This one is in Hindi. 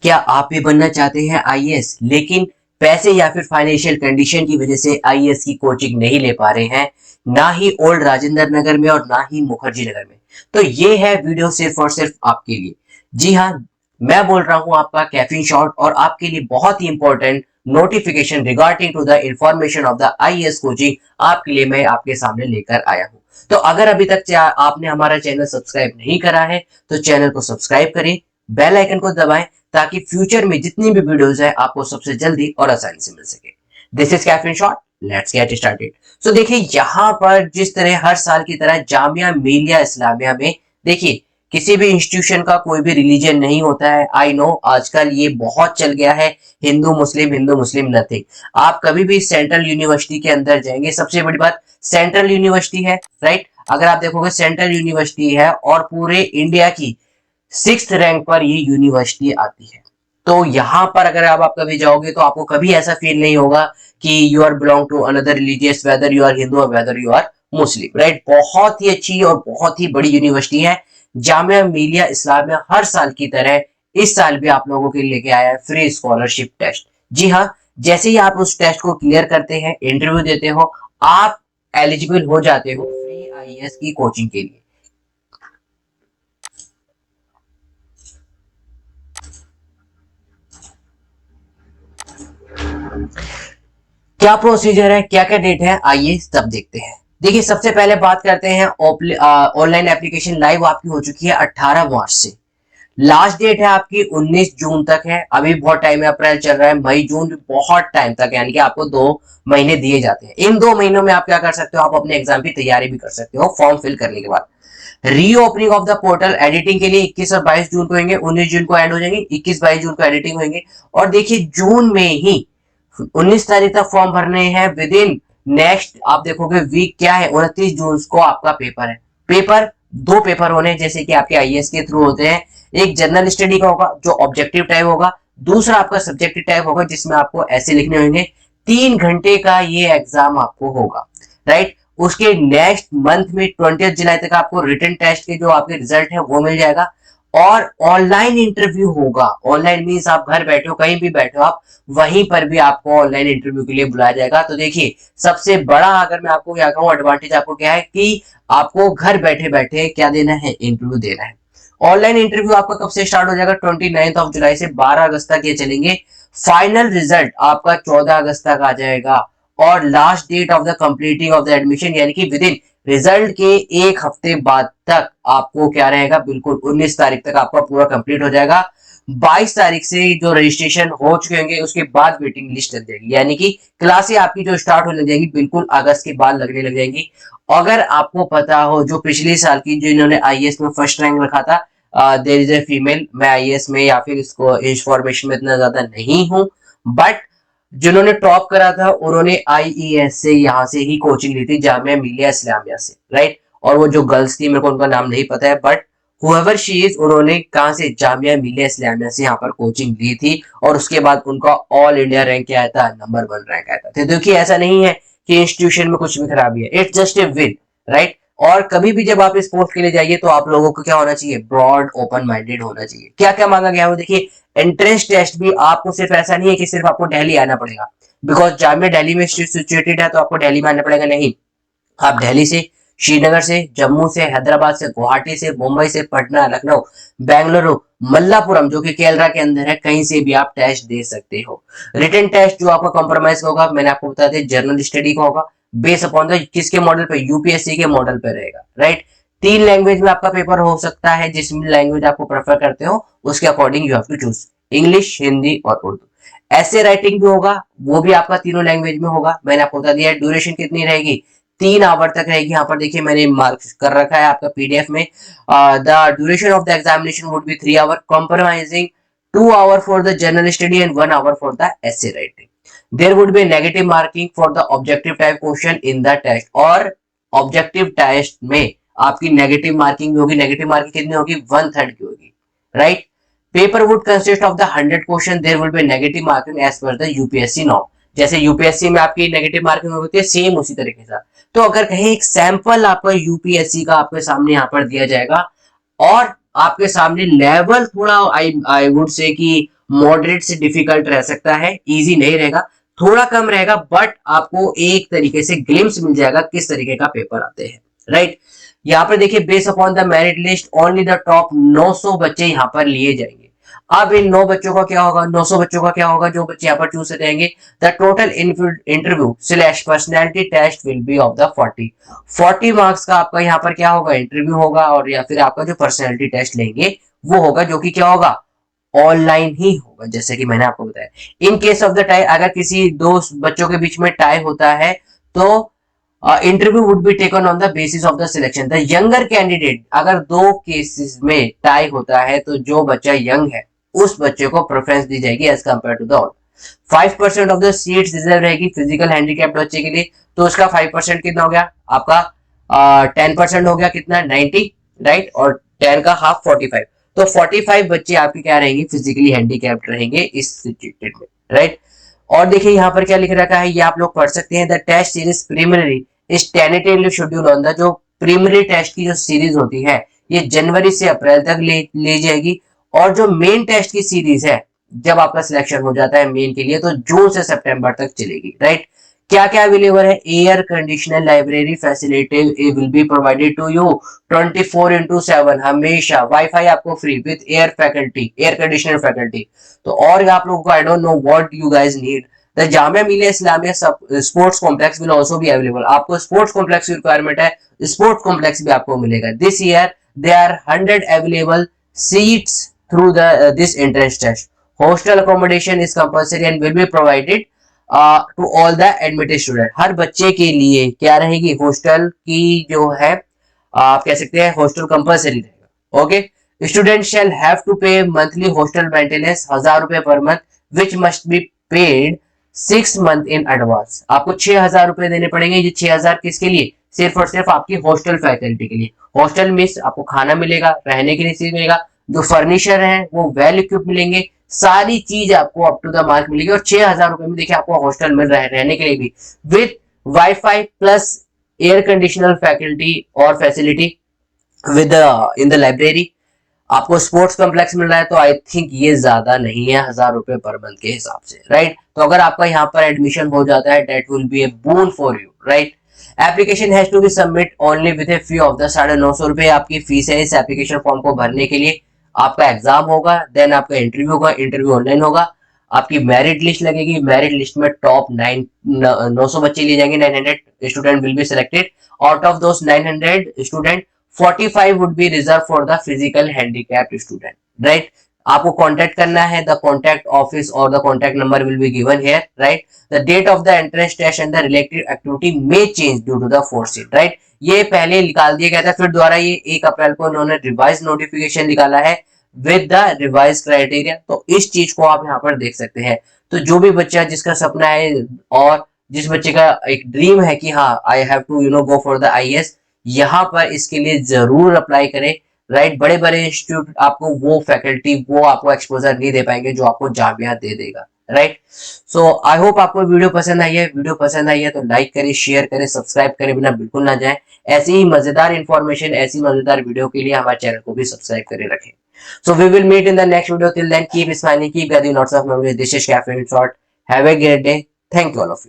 क्या आप भी बनना चाहते हैं आईएएस, लेकिन पैसे या फिर फाइनेंशियल कंडीशन की वजह से आईएएस की कोचिंग नहीं ले पा रहे हैं, ना ही ओल्ड राजेंद्र नगर में और ना ही मुखर्जी नगर में? तो ये है वीडियो सिर्फ और सिर्फ आपके लिए। जी हाँ, मैं बोल रहा हूँ आपका कैफीन शॉट, और आपके लिए बहुत ही important notification regarding to the information of the IAS coaching आपके लिए मैं आपके सामने लेकर आया हूँ। तो अगर अभी तक आपने हमारा चैनल सब्सक्राइब नहीं करा है तो चैनल को सब्सक्राइब करें, बेल आइकन को दबाएं, ताकि फ्यूचर में जितनी भी वीडियोस है आपको सबसे जल्दी और आसानी से मिल सके। This is caffeine shot, let's get started. So देखिए, यहाँ पर जिस तरह हर साल की तरह जामिया मिलिया इस्लामिया में, देखिए, किसी भी इंस्टीट्यूशन का कोई भी रिलीजन नहीं होता है। आई नो आजकल ये बहुत चल गया है, हिंदू मुस्लिम नथिंग। आप कभी भी सेंट्रल यूनिवर्सिटी के अंदर जाएंगे, सबसे बड़ी बात सेंट्रल यूनिवर्सिटी है, राइट? अगर आप देखोगे सेंट्रल यूनिवर्सिटी है और पूरे इंडिया की 6th रैंक पर ये यूनिवर्सिटी आती है। तो यहाँ पर अगर आप कभी जाओगे तो आपको कभी ऐसा फील नहीं होगा कि you are belong to another religious, whether you are Hindu और whether you are Muslim, right? बहुत ही अच्छी और बहुत ही बड़ी यूनिवर्सिटी है जामिया मिलिया इस्लामिया। हर साल की तरह इस साल भी आप लोगों के लिए लेके आया है फ्री स्कॉलरशिप टेस्ट। जी हाँ, जैसे ही आप उस टेस्ट को क्लियर करते हैं, इंटरव्यू देते हो, आप एलिजिबल हो जाते हो फ्री आईएएस की कोचिंग के लिए। क्या प्रोसीजर है, क्या क्या डेट है, आइए सब देखते हैं। देखिए, सबसे पहले बात करते हैं ऑनलाइन एप्लीकेशन लाइव आपकी हो चुकी है 18 मार्च से। लास्ट डेट है आपकी 19 जून तक है। अभी बहुत टाइम है, अप्रैल चल रहा है, मई जून भी बहुत टाइम तक, यानी कि आपको 2 महीने दिए जाते हैं। इन 2 महीनों में आप क्या कर सकते हो, आप अपने एग्जाम की तैयारी भी कर सकते हो फॉर्म फिल करने के बाद। Reopening of the portal editing के लिए 21 और 22 जून को होंगे, 19 जून को एंड हो जाएंगे, 21-22 जून को एडिटिंग होंगे। और देखिए, जून में ही 19 तारीख तक फॉर्म भरने हैं। विद इन नेक्स्ट आप देखोगे वीक क्या है, 29 जून को आपका पेपर है। पेपर, 2 पेपर होने हैं जैसे कि आपके आईएएस के थ्रू होते हैं। एक जनरल स्टडी का होगा जो ऑब्जेक्टिव टाइप होगा, दूसरा आपका सब्जेक्टिव टाइप होगा जिसमें आपको ऐसे लिखने होंगे। 3 घंटे का ये एग्जाम आपको होगा, राइट? उसके नेक्स्ट मंथ में 20 जुलाई तक आपको रिटन टेस्ट के जो आपके रिजल्ट है वो मिल जाएगा। और ऑनलाइन इंटरव्यू होगा। ऑनलाइन मीन्स आप घर बैठे हो, कहीं भी बैठे हो आप, वहीं पर भी आपको ऑनलाइन इंटरव्यू के लिए बुलाया जाएगा। तो देखिए, सबसे बड़ा अगर मैं आपको क्या कहूँ एडवांटेज आपको क्या है कि आपको घर बैठे बैठे क्या देना है, इंटरव्यू देना है। ऑनलाइन इंटरव्यू आपका कब से स्टार्ट हो जाएगा, 29 जुलाई से 12 अगस्त तक ये चलेंगे। फाइनल रिजल्ट आपका 14 अगस्त तक आ जाएगा। और last date of the completing of the admission, यानी कि विद इन रिजल्ट के 1 हफ्ते बाद तक आपको क्या रहेगा, बिल्कुल 19 तारीख तक आपका पूरा कंप्लीट हो जाएगा। 22 तारीख से जो रजिस्ट्रेशन हो चुके होंगे उसके बाद वेटिंग लिस्ट लग जाएगी, यानी कि क्लासें आपकी जो स्टार्ट होने लग जाएंगी बिल्कुल अगस्त के बाद लगने लग जाएंगी। अगर आपको पता हो, जो पिछले साल की जो इन्होंने आईएएस में फर्स्ट रैंक रखा था, देयर इज ए फीमेल, मैं आईएएस में या फिर इसको इंफॉर्मेशन में इतना ज्यादा नहीं हूं, बट जिन्होंने टॉप करा था उन्होंने आईईएस से यहाँ से ही कोचिंग ली थी, जामिया मिलिया इस्लामिया से, राइट? और वो जो गर्ल्स थी मेरे को उनका नाम नहीं पता है, बट हुएवर शी इज, उन्होंने कहाँ से, जामिया मिलिया इस्लामिया से यहाँ पर कोचिंग ली थी। और उसके बाद उनका ऑल इंडिया रैंक क्या आया था, नंबर 1 रैंक आया था। तो देखिए, ऐसा नहीं है कि इंस्टीट्यूशन में कुछ भी खराबी है, it's just a win, right? और कभी भी जब आप इस पोस्ट के लिए जाइए तो आप लोगों को क्या होना चाहिए, ब्रॉड ओपन माइंडेड होना चाहिए। क्या क्या मांगा गया है देखिए, एंट्रेंस टेस्ट भी आपको सिर्फ ऐसा नहीं है कि सिर्फ आपको दिल्ली आना पड़ेगा, बिकॉज जामिया दिल्ली में सिचुएटेड है तो आपको दिल्ली में आना पड़ेगा, नहीं। आप दिल्ली से, श्रीनगर से, जम्मू से, हैदराबाद से, गुवाहाटी से, मुंबई से, पटना, लखनऊ, बेंगलुरु, मल्लापुरम जो कि केरला के अंदर है, कहीं से भी आप टेस्ट दे सकते हो। रिटन टेस्ट जो आपका कॉम्प्रोमाइज होगा, मैंने आपको बता दिया, जर्नल स्टडी का होगा, बेस अपॉन द किसके मॉडल पे, यूपीएससी के मॉडल पे रहेगा, राइट? 3 लैंग्वेज में आपका पेपर हो सकता है, जिस लैंग्वेज आपको प्रेफर करते हो उसके according you have to choose, English, Hindi और उर्दू। ऐसे राइटिंग भी होगा, वो भी आपका तीनों लैंग्वेज में होगा। मैंने आपको बता दिया ड्यूरेशन कितनी रहेगी, 3 आवर तक रहेगी। यहाँ पर देखिए मैंने मार्क कर रखा है आपका पीडीएफ में। The duration of the examination would be 3 hour, compromising 2 hour for the general study and 1 hour for the essay writing. There would be negative marking for the objective type question in the test. और ऑब्जेक्टिव टेस्ट में आपकी नेगेटिव मार्किंग भी होगी। नेगेटिव मार्किंग कितनी होगी, 1/3 की होगी, right? Paper would consist of the 100 question, there will be negative marking as per the UPSC norm. जैसे यूपीएससी में आपकी नेगेटिव मार्किंग होती है, सेम उसी तरीके से। तो अगर कहीं एक सैंपल आपका यूपीएससी का आपके सामने यहाँ पर दिया जाएगा और आपके सामने लेवल थोड़ा आई वुड से कि मॉडरेट से डिफिकल्ट रह सकता है, इजी नहीं रहेगा, थोड़ा कम रहेगा, बट आपको एक तरीके से ग्लिम्स मिल जाएगा किस तरीके का पेपर आते हैं, राइट। यहाँ पर देखिए base upon the merit list only the top 900 बच्चे यहाँ पर लिए जाएंगे। अब इन 9 बच्चों का क्या होगा, 900 बच्चों का क्या होगा जो बच्चे यहाँ पर चूज रहेंगे। The total interview slash personality test will be of the 40 marks का आपका यहाँ पर क्या होगा, इंटरव्यू होगा, और या फिर आपका जो पर्सनैलिटी टेस्ट लेंगे वो होगा, जो कि क्या होगा, ऑनलाइन ही होगा, जैसे कि मैंने आपको बताया। In case of the tie, अगर किसी दो बच्चों के बीच में टाई होता है तो interview would be taken on the basis of the selection the younger candidate. अगर दो केसेस में टाई होता है तो जो बच्चा यंग है उस बच्चे को प्रेफरेंस दी जाएगी as compare to the all. 5% of the seats reserve रहेगी फिजिकल हैंडीकैप्ड बच्चे के लिए, तो उसका 5% कितना हो गया आपका, 10% हो गया कितना, 90, राइट, और 10 का हाफ 45, तो 45 बच्चे आपके क्या रहेंगे, फिजिकली हैंडीकैप्ड रहेंगे इस सिचुएशन में, राइट। और देखिए यहाँ पर क्या लिख रखा है, ये आप लोग पढ़ सकते हैं। The test series preliminary is tentatively schedule on the, जो प्रीलिमिनरी टेस्ट की जो सीरीज होती है ये जनवरी से अप्रैल तक ले जाएगी, और जो मेन टेस्ट की सीरीज है जब आपका सिलेक्शन हो जाता है मेन के लिए तो जून से सितंबर तक चलेगी, राइट। क्या क्या अवेलेबल है, air conditioner library facility will be provided to you 24/7, हमेशा वाईफाई आपको free with air faculty, air conditioner faculty. तो और आप लोगों को I don't know what you guys need, the Jamia Millia Islamia sports complex will also be available. आपको स्पोर्ट्स कॉम्प्लेक्स की रिक्वायरमेंट है, स्पोर्ट्स कॉम्प्लेक्स भी आपको मिलेगा। This year they are 100 available seats through the this entrance test. Hostel accommodation is compulsory and will be provided to all the admitted student. हर बच्चे के लिए क्या रहेगी, हॉस्टल की जो है आप कह सकते हैं हॉस्टल कंपल्सरी रहेगा, okay. Student shall have to pay monthly hostel maintenance 1000 रुपए per month which must be paid 6 month in advance. आपको 6000 रुपए देने पड़ेंगे। ये 6000 किसके लिए, सिर्फ और सिर्फ आपकी हॉस्टल फैकल्टी के लिए। हॉस्टल में आपको खाना मिलेगा, रहने के लिए चीज मिलेगा, जो फर्निचर है वो वेल इक्विप मिलेंगे, सारी चीज आपको अप टू द मार्क मिलेगी। और 6000 रुपए में देखिए आपको हॉस्टल मिल रहा है रहने के लिए भी, with wifi plus air conditioner faculty और facility within the library. आपको स्पोर्ट्स कॉम्प्लेक्स मिल रहा है, तो आई थिंक ये ज्यादा नहीं है 1000 रुपए पर मंथ के हिसाब से, राइट। तो अगर आपका यहाँ पर एडमिशन हो जाता है that will be a boon for you, right. Application has to be submit only with a fee of the 950 रुपए आपकी फीस है इस एप्लीकेशन फॉर्म को भरने के लिए। आपका एग्जाम होगा, देन आपका इंटरव्यू होगा, इंटरव्यू ऑनलाइन होगा, आपकी मेरिट लिस्ट लगेगी, मेरिट लिस्ट में टॉप 900 बच्चे लिए जाएंगे, 900 student will be selected. Out of those 900 student 45 would be reserved for the physical handicapped student, right। आपको कांटेक्ट करना है, द कांटेक्ट ऑफिस और the contact number will be given here, right. The date of the entrance test and the related activity may change due to the foresight, right. ये पहले निकाल दिया गया था, फिर दोबारा ये 1 अप्रैल को उन्होंने रिवाइज नोटिफिकेशन निकाला है विद द रिवाइज क्राइटेरिया। तो इस चीज को आप यहाँ पर देख सकते हैं। तो जो भी बच्चा जिसका सपना है और जिस बच्चे का एक ड्रीम है कि हाँ I have to go for the IAS, यहाँ पर इसके लिए जरूर अप्लाई करें, राइट। बड़े बड़े इंस्टीट्यूट आपको वो फैकल्टी, वो आपको एक्सपोजर नहीं दे पाएंगे जो आपको जामिया दे देगा, राइट। सो आई होप आपको वीडियो पसंद आई है। वीडियो पसंद आई है तो लाइक करें, शेयर करें, सब्सक्राइब करें बिना बिल्कुल ना जाए। ऐसी ही मजेदार इंफॉर्मेशन, ऐसी मजेदार वीडियो के लिए हमारे चैनल को भी सब्सक्राइब करे रखें। So we will meet in the next video, till then keep smiling, keep getting lots of memories. This is cafe in short, have a great day, thank you all of you.